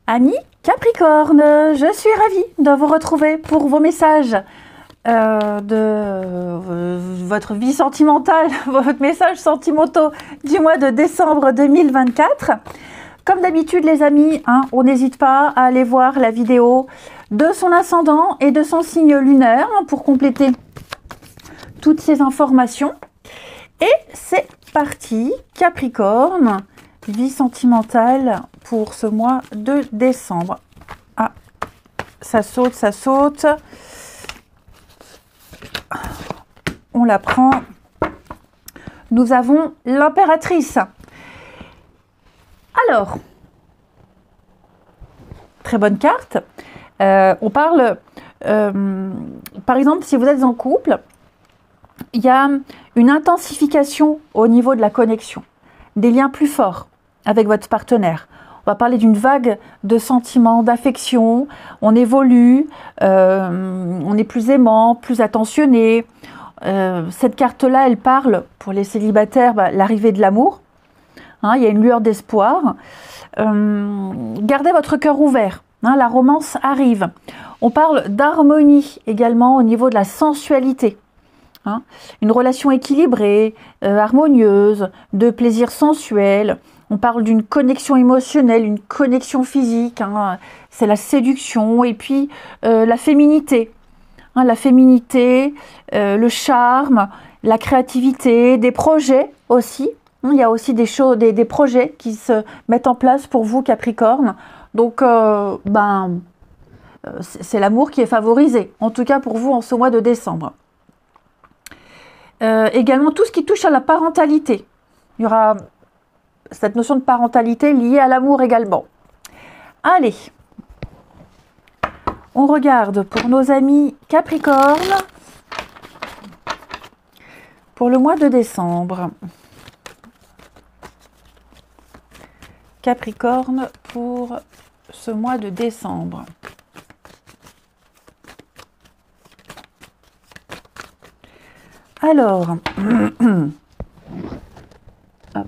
Amis Capricorne, je suis ravie de vous retrouver pour vos messages de votre vie sentimentale, votre message sentimentaux du mois de décembre 2024. Comme d'habitude les amis, on n'hésite pas à aller voir la vidéo de son ascendant et de son signe lunaire pour compléter toutes ces informations. Et c'est parti, Capricorne, vie sentimentale pour ce mois de décembre. Ah, ça saute, ça saute. On la prend. Nous avons l'impératrice. Alors, très bonne carte. On parle, par exemple, si vous êtes en couple, il y a une intensification au niveau de la connexion, des liens plus forts avec votre partenaire. On va parler d'une vague de sentiments, d'affection, on évolue, on est plus aimant, plus attentionné. Cette carte-là, elle parle, pour les célibataires, l'arrivée de l'amour. Il y a une lueur d'espoir. Gardez votre cœur ouvert, la romance arrive. On parle d'harmonie également au niveau de la sensualité. Une relation équilibrée, harmonieuse, de plaisir sensuel. On parle d'une connexion émotionnelle, une connexion physique. C'est la séduction et puis la féminité. La féminité, le charme, la créativité, des projets aussi. Il y a aussi des choses, des projets qui se mettent en place pour vous, Capricorne. Donc, c'est l'amour qui est favorisé, en tout cas pour vous en ce mois de décembre. Également tout ce qui touche à la parentalité. Il y aura cette notion de parentalité liée à l'amour également. Allez, on regarde pour nos amis Capricorne pour le mois de décembre. Capricorne pour ce mois de décembre. Alors, hop.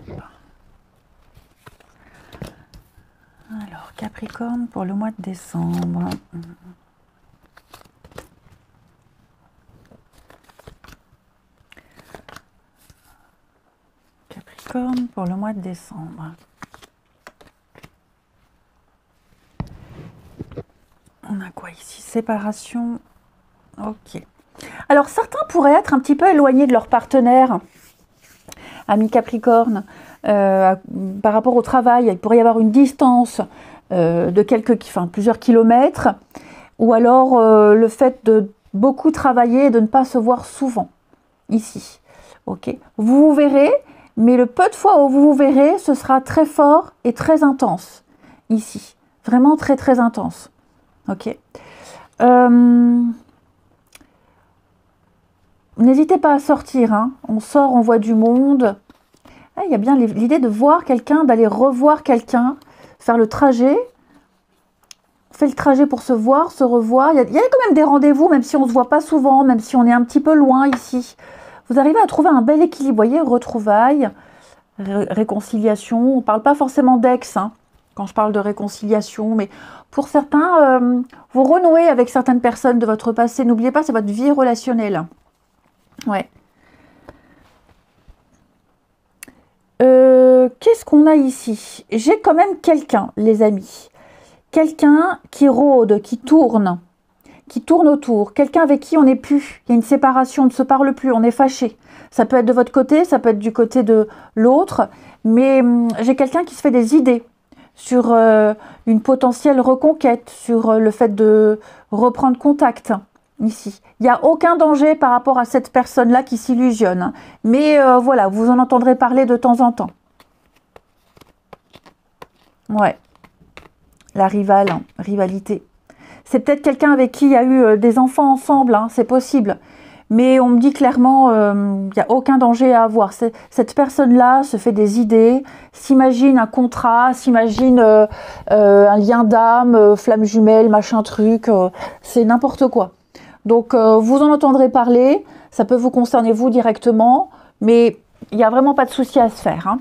Alors, Capricorne pour le mois de décembre. Capricorne pour le mois de décembre. On a quoi ici? Séparation. Ok. Alors, certains pourraient être un petit peu éloignés de leur partenaire, amis Capricorne, par rapport au travail. Il pourrait y avoir une distance de plusieurs kilomètres, ou alors le fait de beaucoup travailler et de ne pas se voir souvent, ici. Ok. Vous vous verrez, mais le peu de fois où vous vous verrez, ce sera très fort et très intense, ici. Vraiment très très intense. Ok. N'hésitez pas à sortir, on sort, on voit du monde. Il y a bien l'idée de voir quelqu'un, d'aller revoir quelqu'un, faire le trajet. On fait le trajet pour se voir, se revoir. Il y a quand même des rendez-vous, même si on ne se voit pas souvent, même si on est un petit peu loin ici. Vous arrivez à trouver un bel équilibre, vous voyez, retrouvailles, réconciliation. On ne parle pas forcément d'ex, quand je parle de réconciliation, mais pour certains, vous renouez avec certaines personnes de votre passé. N'oubliez pas, c'est votre vie relationnelle. Ouais. Qu'est-ce qu'on a ici? J'ai quand même quelqu'un, les amis. Quelqu'un qui rôde, qui tourne autour. Quelqu'un avec qui on n'est plus. Il y a une séparation, on ne se parle plus, on est fâché. Ça peut être de votre côté, ça peut être du côté de l'autre. Mais j'ai quelqu'un qui se fait des idées sur une potentielle reconquête, sur le fait de reprendre contact. Ici, il n'y a aucun danger par rapport à cette personne-là qui s'illusionne. Mais voilà, vous en entendrez parler de temps en temps. Ouais. La rivalité. C'est peut-être quelqu'un avec qui il y a eu des enfants ensemble, c'est possible. Mais on me dit clairement, il n'y a aucun danger à avoir. Cette personne-là se fait des idées, s'imagine un contrat, s'imagine un lien d'âme, flamme jumelle, machin truc, c'est n'importe quoi. Donc, vous en entendrez parler, ça peut vous concerner vous directement, mais il n'y a vraiment pas de souci à se faire.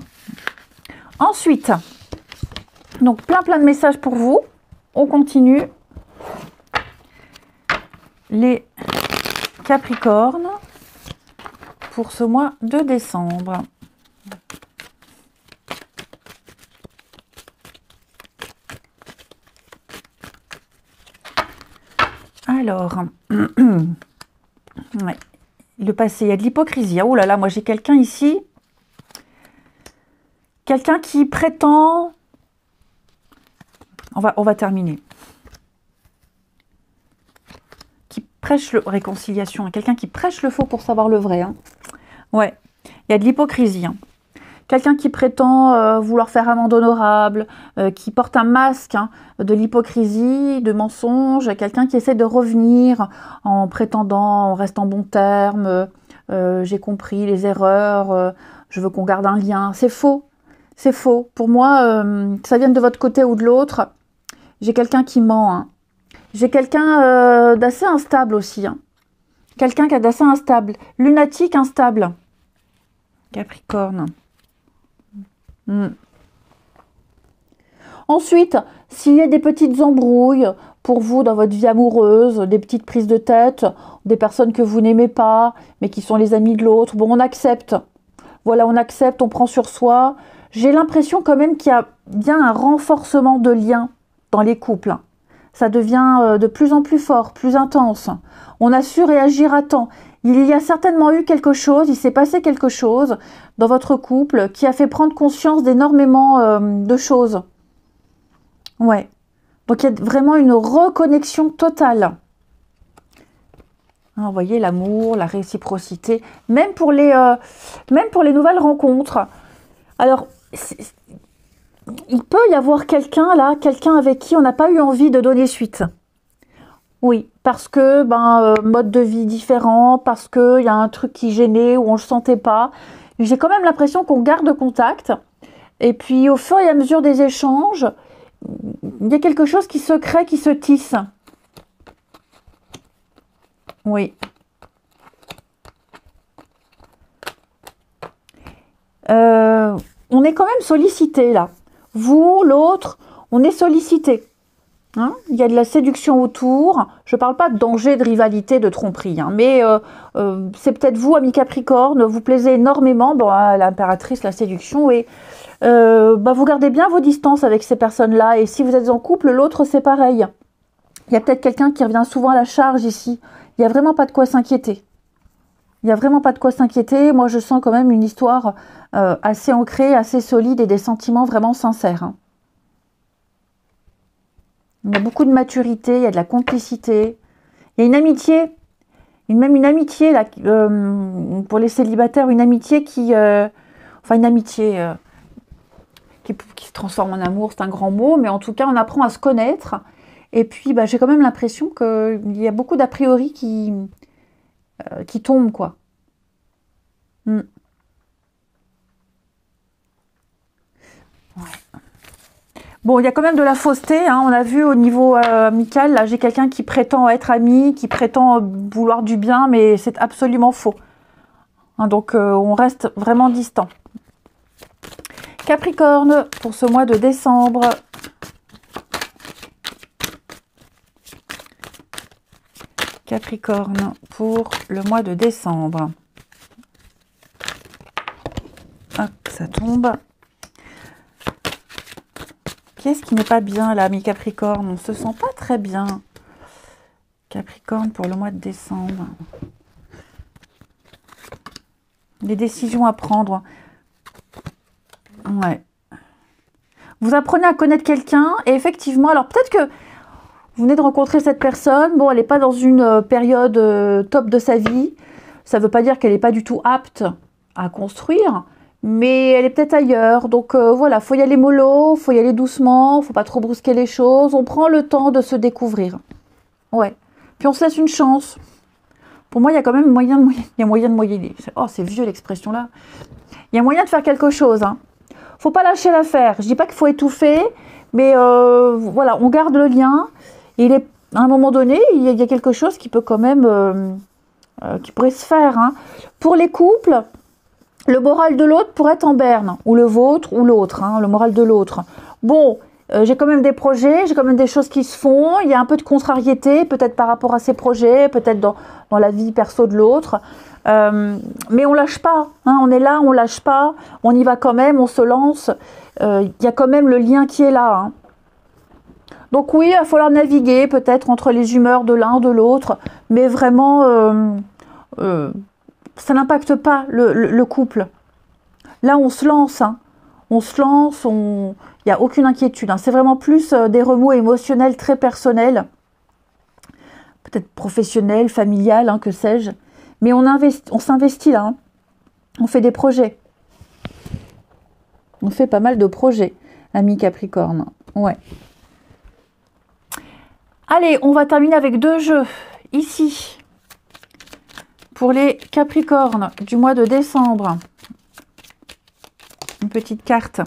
Ensuite, donc plein de messages pour vous. on continue. Les Capricornes pour ce mois de décembre. Alors, ouais. Le passé, il y a de l'hypocrisie. Oh là là, moi j'ai quelqu'un ici. Quelqu'un qui prétend... On va terminer. Qui prêche le... Réconciliation. Quelqu'un qui prêche le faux pour savoir le vrai. Hein. Ouais, il y a de l'hypocrisie. Hein. Quelqu'un qui prétend vouloir faire amende honorable, qui porte un masque hein, de l'hypocrisie, de mensonge, quelqu'un qui essaie de revenir en prétendant, en restant bon terme, j'ai compris les erreurs, je veux qu'on garde un lien. C'est faux, c'est faux. Pour moi, que ça vienne de votre côté ou de l'autre, j'ai quelqu'un qui ment. Hein. J'ai quelqu'un d'assez instable aussi. Hein. Quelqu'un qui est d'assez instable, lunatique instable. Capricorne. Ensuite, s'il y a des petites embrouilles pour vous dans votre vie amoureuse, des petites prises de tête, des personnes que vous n'aimez pas, mais qui sont les amis de l'autre, bon, on accepte. Voilà, on accepte, on prend sur soi. J'ai l'impression quand même qu'il y a bien un renforcement de liens dans les couples. Ça devient de plus en plus fort, plus intense. On a su réagir à temps. Il y a certainement eu quelque chose, il s'est passé quelque chose dans votre couple qui a fait prendre conscience d'énormément de choses. Ouais. Donc il y a vraiment une reconnexion totale. Hein, vous voyez, l'amour, la réciprocité, même pour les nouvelles rencontres. Alors, il peut y avoir quelqu'un là, quelqu'un avec qui on n'a pas eu envie de donner suite. Oui, parce que mode de vie différent, parce qu'il y a un truc qui gênait ou on ne le sentait pas. J'ai quand même l'impression qu'on garde contact. Et puis au fur et à mesure des échanges, il y a quelque chose qui se crée, qui se tisse. Oui. On est quand même sollicité là. Vous, l'autre, on est sollicité. Hein, il y a de la séduction autour. Je ne parle pas de danger, de rivalité, de tromperie. Hein, mais c'est peut-être vous, amis Capricorne, vous plaisez énormément. Bon, l'impératrice, la séduction. Et vous gardez bien vos distances avec ces personnes-là. Et si vous êtes en couple, l'autre, c'est pareil. Il y a peut-être quelqu'un qui revient souvent à la charge ici. Il n'y a vraiment pas de quoi s'inquiéter. Il n'y a vraiment pas de quoi s'inquiéter. Moi, je sens quand même une histoire assez ancrée, assez solide et des sentiments vraiment sincères. Hein. Il y a beaucoup de maturité, il y a de la complicité. Il y a une amitié, même une amitié, là, pour les célibataires, une amitié qui se transforme en amour, c'est un grand mot, mais en tout cas, on apprend à se connaître. Et puis, j'ai quand même l'impression qu'il y a beaucoup d'a priori qui tombent, quoi. Ouais. Bon, il y a quand même de la fausseté, hein. On a vu au niveau amical, là, j'ai quelqu'un qui prétend être ami, qui prétend vouloir du bien, mais c'est absolument faux. Hein, donc, on reste vraiment distant. Capricorne, pour ce mois de décembre. Capricorne, pour le mois de décembre. Hop, ça tombe. Qu'est-ce qui n'est pas bien là, mes Capricornes? On ne se sent pas très bien. Capricorne pour le mois de décembre. Les décisions à prendre. Ouais. Vous apprenez à connaître quelqu'un et effectivement, alors peut-être que vous venez de rencontrer cette personne. Bon, elle n'est pas dans une période top de sa vie. Ça ne veut pas dire qu'elle n'est pas du tout apte à construire. Mais elle est peut-être ailleurs, donc voilà, faut y aller mollo, faut y aller doucement, faut pas trop brusquer les choses, on prend le temps de se découvrir. Ouais, puis on se laisse une chance. Pour moi, il y a quand même moyen de moyenner. Oh, c'est vieux l'expression là. Il y a moyen de faire quelque chose. Hein. Faut pas lâcher l'affaire. Je dis pas qu'il faut étouffer, mais voilà, on garde le lien. Et à un moment donné, il y a quelque chose qui peut quand même, qui pourrait se faire. Hein. Pour les couples. Le moral de l'autre pourrait être en berne, ou le vôtre, ou l'autre, hein, le moral de l'autre. Bon, j'ai quand même des projets, j'ai quand même des choses qui se font, il y a un peu de contrariété, peut-être par rapport à ces projets, peut-être dans la vie perso de l'autre. Mais on lâche pas, hein, on est là, on lâche pas, on y va quand même, on se lance. Il y a quand même le lien qui est là. Hein. Donc oui, il va falloir naviguer peut-être entre les humeurs de l'un, de l'autre, mais vraiment, ça n'impacte pas le couple. Là, on se lance, hein. On se lance, il n'y a aucune inquiétude. Hein. C'est vraiment plus des remous émotionnels très personnels, peut-être professionnels, familiales, hein, que sais-je. Mais on s'investit là. Hein. On fait des projets. On fait pas mal de projets, amis Capricorne. Ouais. Allez, on va terminer avec 2 jeux. Ici, pour les Capricornes du mois de décembre. Une petite carte.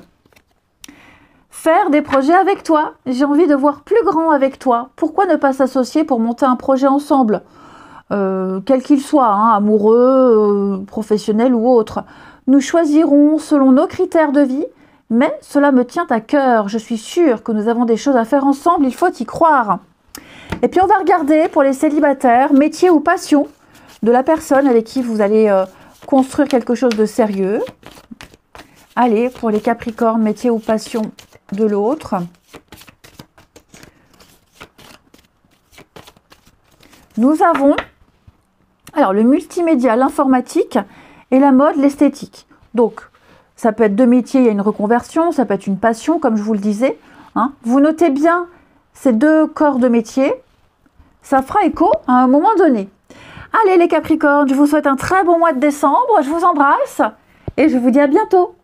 Faire des projets avec toi. J'ai envie de voir plus grand avec toi. Pourquoi ne pas s'associer pour monter un projet ensemble, quel qu'il soit, hein, amoureux, professionnel ou autre. Nous choisirons selon nos critères de vie, mais cela me tient à cœur. Je suis sûre que nous avons des choses à faire ensemble, il faut y croire. Et puis on va regarder pour les célibataires, métier ou passion de la personne avec qui vous allez construire quelque chose de sérieux. Allez, pour les Capricornes, métier ou passion de l'autre. Nous avons alors le multimédia, l'informatique et la mode, l'esthétique. Donc, ça peut être 2 métiers, il y a une reconversion, ça peut être une passion, comme je vous le disais. Hein. Vous notez bien ces 2 corps de métier. Ça fera écho à un moment donné. Allez les Capricornes, je vous souhaite un très bon mois de décembre. Je vous embrasse et je vous dis à bientôt.